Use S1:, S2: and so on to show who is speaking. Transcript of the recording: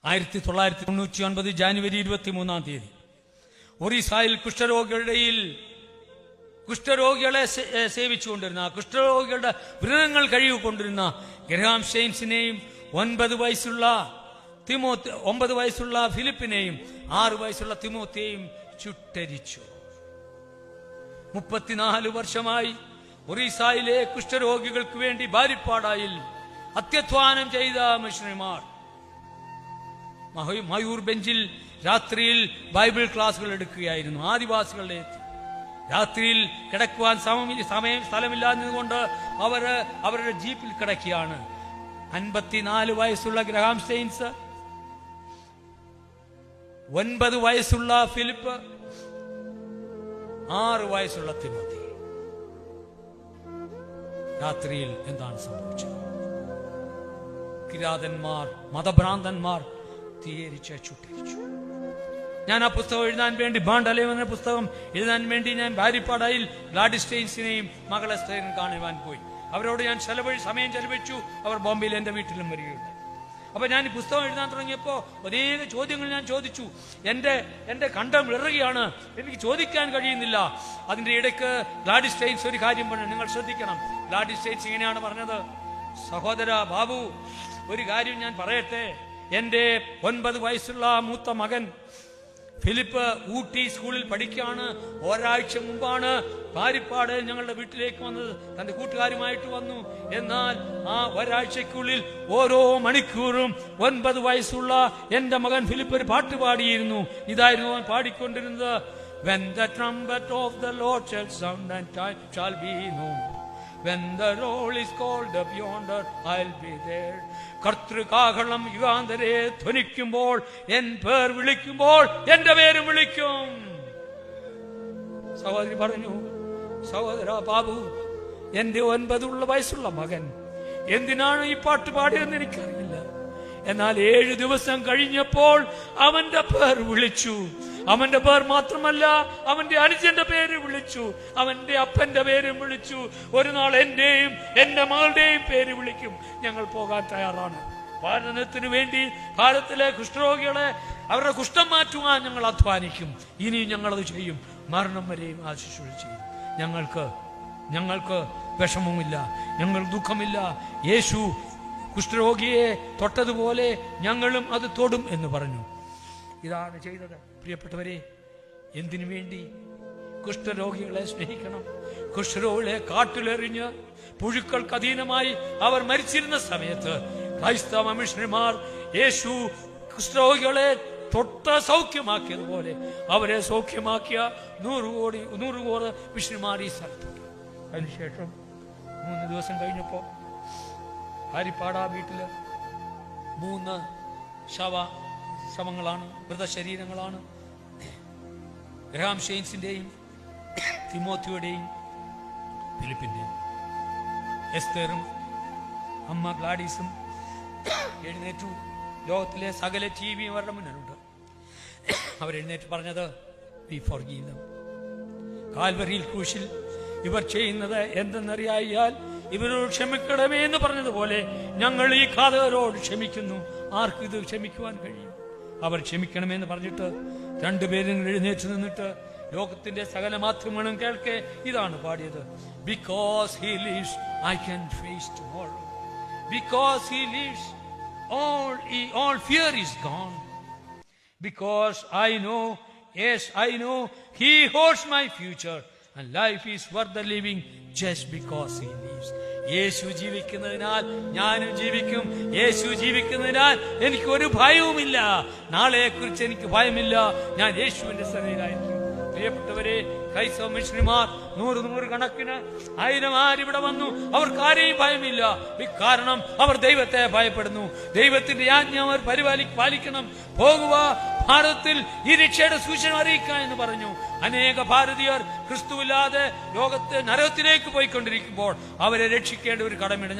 S1: 1999 January 23 ഒറീസയിൽ കുഷ്ഠരോഗികളെ സേവിച്ചുകൊണ്ടിരുന്ന, കുഷ്ഠരോഗികളുടെ വ്രണങ്ങൾ കഴുകിക്കൊണ്ടിരുന്ന Graham സ്റ്റെയിൻസിനെയും 9 വയസ്സുള്ള ഫിലിപ്പിനെയും 6 വയസ്സുള്ള തിമോത്തിയെയും ചുട്ടരിച്ചു. 34 വർഷമായി ഒറീസയിലെ കുഷ്ഠരോഗികൾക്ക് വേണ്ടി ബാരിപ്പാടായിൽ അത്യധ്വാനം ചെയ്ത മിഷണറിമാർ മയൂർ ബെഞ്ചിൽ രാത്രിയിൽ ബൈബിൾ ക്ലാസുകൾ എടുക്കുകയായിരുന്നു. ആദിവാസികളുടെ രാത്രിയിൽ കിടക്കുവാൻ സ്ഥലമില്ലാഞ്ഞതുകൊണ്ട് അവരുടെ ജീപ്പിൽ കിടക്കുകയാണ്. 54 വയസ്സുള്ള ഗ്രഹാം സ്റ്റെയിൻസ്, 9 വയസ്സുള്ള ഫിലിപ്പ്, 6 വയസ്സുള്ള തിമോത്തി. രാത്രിയിൽ എന്താണ് സംഭവിച്ചത്? കിരാതന്മാർ, മതഭ്രാന്തന്മാർ തീയരിച്ച് ചുട്ടരിച്ചു. ഞാൻ ആ പുസ്തകം എഴുതാൻ വേണ്ടി, ബാണ്ടലേവ് എന്ന പുസ്തകം എഴുതാൻ വേണ്ടി ഞാൻ ബാരിപ്പാടായിൽ ഗ്ലാഡിസ് സ്റ്റെയിൻസിനെയും മകളെ എസ്തേറിനെയും കാണുവാൻ പോയി. അവരോട് ഞാൻ സമയം ചെലവഴിച്ചു. അവർ ബോംബെയിൽ എന്റെ വീട്ടിലും വരികയുണ്ടായി. അപ്പൊ ഞാൻ ഈ പുസ്തകം എഴുതാൻ തുടങ്ങിയപ്പോ അനേക ചോദ്യങ്ങൾ ഞാൻ ചോദിച്ചു. എന്റെ കണ്ടം ഇറങ്ങുകയാണ്, എനിക്ക് ചോദിക്കാൻ കഴിയുന്നില്ല. അതിന്റെ ഇടയ്ക്ക് ഗ്ലാഡിസ് സ്റ്റെയിൻസ് ഒരു കാര്യം പറഞ്ഞു, നിങ്ങൾ ശ്രദ്ധിക്കണം. ഗ്ലാഡിസ് സ്റ്റെയിൻസ് ഇങ്ങനെയാണ് പറഞ്ഞത്: സഹോദര ബാബു, ഒരു കാര്യം ഞാൻ പറയട്ടെ. എന്റെ 9 വയസ്സുള്ള മൂത്ത മകൻ ഫിലിപ്പ് ഊട്ടി സ്കൂളിൽ പഠിക്കുകയാണ്. ഒരാഴ്ച മുമ്പാണ് പാരിപ്പാട് ഞങ്ങളുടെ വീട്ടിലേക്ക് വന്നത്. തന്റെ കൂട്ടുകാരുമായിട്ട് വന്നു. എന്നാൽ ആ ഒരാഴ്ചക്കുള്ളിൽ ഓരോ മണിക്കൂറും 9 വയസ്സുള്ള എന്റെ മകൻ ഫിലിപ്പ് ഒരു പാട്ട് പാടിയിരുന്നു. ഇതായിരുന്നു അവൻ പാടിക്കൊണ്ടിരുന്നത്: When the trumpet of the Lord shall sound and time shall be known, when the roll is called up yonder, I'll be there. കർത്തൃകാഹളം യുഗാന്തരെ ധ്വനിക്കുമ്പോൾ, എൻ പേർ വിളിക്കുമ്പോൾ, എന്റെ പേരും വിളിക്കും. സഹോദരി പറഞ്ഞു, സഹോദര ബാബു, എന്റെ 9 വയസ്സുള്ള മകൻ എന്തിനാണ് ഈ പാട്ട് പാടിയെന്ന് എനിക്കറിയില്ല. എന്നാൽ 7 ദിവസം കഴിഞ്ഞപ്പോൾ അവന്റെ പേർ വിളിച്ചു. അവന്റെ പേർ മാത്രമല്ല, അവന്റെ അനുജന്റെ പേര് വിളിച്ചു, അവന്റെ അപ്പന്റെ പേരും വിളിച്ചു. ഒരു നാൾ എന്റെയും എന്റെ മകളുടെയും പേര് വിളിക്കും. ഞങ്ങൾ പോകാൻ തയ്യാറാണ്. ഭാരതത്തിന് വേണ്ടി ഭാരതത്തിലെ കുഷ്ഠരോഗികളെ അവരുടെ കുഷ്ഠം മാറ്റുവാൻ ഞങ്ങൾ അധ്വാനിക്കും. ഇനിയും ഞങ്ങളത് ചെയ്യും. മരണം വരെയും ആ ശുശ്രൂഷ ചെയ്യും. ഞങ്ങൾക്ക് വിഷമമില്ല, ഞങ്ങൾ ദുഃഖമില്ല. യേശു കുഷ്ഠരോഗിയെ തൊട്ടതുപോലെ ഞങ്ങളും അത് തൊടും എന്ന് പറഞ്ഞു. ഇതാണ് ചെയ്തത്. പ്രിയപ്പെട്ടവരെ, എന്തിനു വേണ്ടി? കുഷ്ഠരോഗികളെ സ്നേഹിക്കണം. കുഷ്ഠരോഗികളെ കാട്ടിലെറിഞ്ഞ് പുഴുക്കൾക്ക് അധീനമായി അവർ മരിച്ചിരുന്ന സമയത്ത് ക്രൈസ്തവ മിഷണറിമാർ യേശു കുഷ്ഠരോഗികളെ തൊട്ട് സൗഖ്യമാക്കിയതുപോലെ അവരെ സൗഖ്യമാക്കിയ 100 മിഷണറിമാർ ഈ സ്ഥലത്തുണ്ട്. അതിനുശേഷം 3 ദിവസം കഴിഞ്ഞപ്പോ ഹരിപ്പാടാ വീട്ടില് 3 ശവങ്ങളാണ്, മൃതശരീരങ്ങളാണ്. ഗ്രഹാം സ്റ്റെയിൻസിന്റെയും തിമോത്തിയുടെയും ഫിലിപ്പിന്റെയും. എസ്തേറും അമ്മ ഗ്ലാഡീസും എഴുന്നേറ്റു. ലോകത്തിലെ സകല TV അവരുടെ മുന്നിലുണ്ട്. അവരെഴുന്നേറ്റ് പറഞ്ഞത്, വി ഫോർഗീവ് ദം. കാൽവരിയിൽ ക്രൂശിൽ ഇവർ ചെയ്യുന്നത് എന്തെന്നറിയാൽ ഇവരോട് ക്ഷമിക്കണമേ എന്ന് പറഞ്ഞതുപോലെ ഞങ്ങൾ ഈ ഘാതകരോട് ക്ഷമിക്കുന്നു. ആർക്കും ഇത് ക്ഷമിക്കുവാൻ കഴിയും? അവർ ക്ഷമിക്കണമെന്ന് പറഞ്ഞിട്ട് 2 പേരും എഴുന്നേറ്റ് നിന്നിട്ട് ലോകത്തിന്റെ സകല മാധ്യമങ്ങളും കേൾക്കെ ഇതാണ് പാടിയത്: Because he lives, I can face tomorrow. Because he lives, all fear is gone. Because I know, yes, I know, he holds my future, and life is worth the living just because he lives. യേശു ജീവിക്കുന്നതിനാൽ ഞാനും ജീവിക്കും. യേശു ജീവിക്കുന്നതിനാൽ എനിക്ക് ഒരു ഭയവുമില്ല. നാളെയെക്കുറിച്ച് എനിക്ക് ഭയമില്ല. ഞാൻ യേശുവിന്റെ സന്നിധിയിലായിരിക്കും. പ്രിയപ്പെട്ടവരെ, ക്രൈസ്തവ മിഷണറിമാർ 100 കണക്കിന് 1000 ഇവിടെ വന്നു. അവർക്ക് ആരെയും ഭയമില്ല. കാരണം അവർ ദൈവത്തെ ഭയപ്പെടുന്നു. ദൈവത്തിന്റെ ആജ്ഞ അവർ പാലിക്കണം. പോകുക, ഭാരതത്തിൽ ഈ രക്ഷയുടെ സൂചന അറിയിക്കുക എന്ന് പറഞ്ഞു. അനേക ഭാരതീയർ ക്രിസ്തുവില്ലാതെ ലോകത്തെ നരകത്തിലേക്ക് പോയിക്കൊണ്ടിരിക്കുമ്പോൾ അവരെ രക്ഷിക്കേണ്ട ഒരു കടമയുണ്ട്.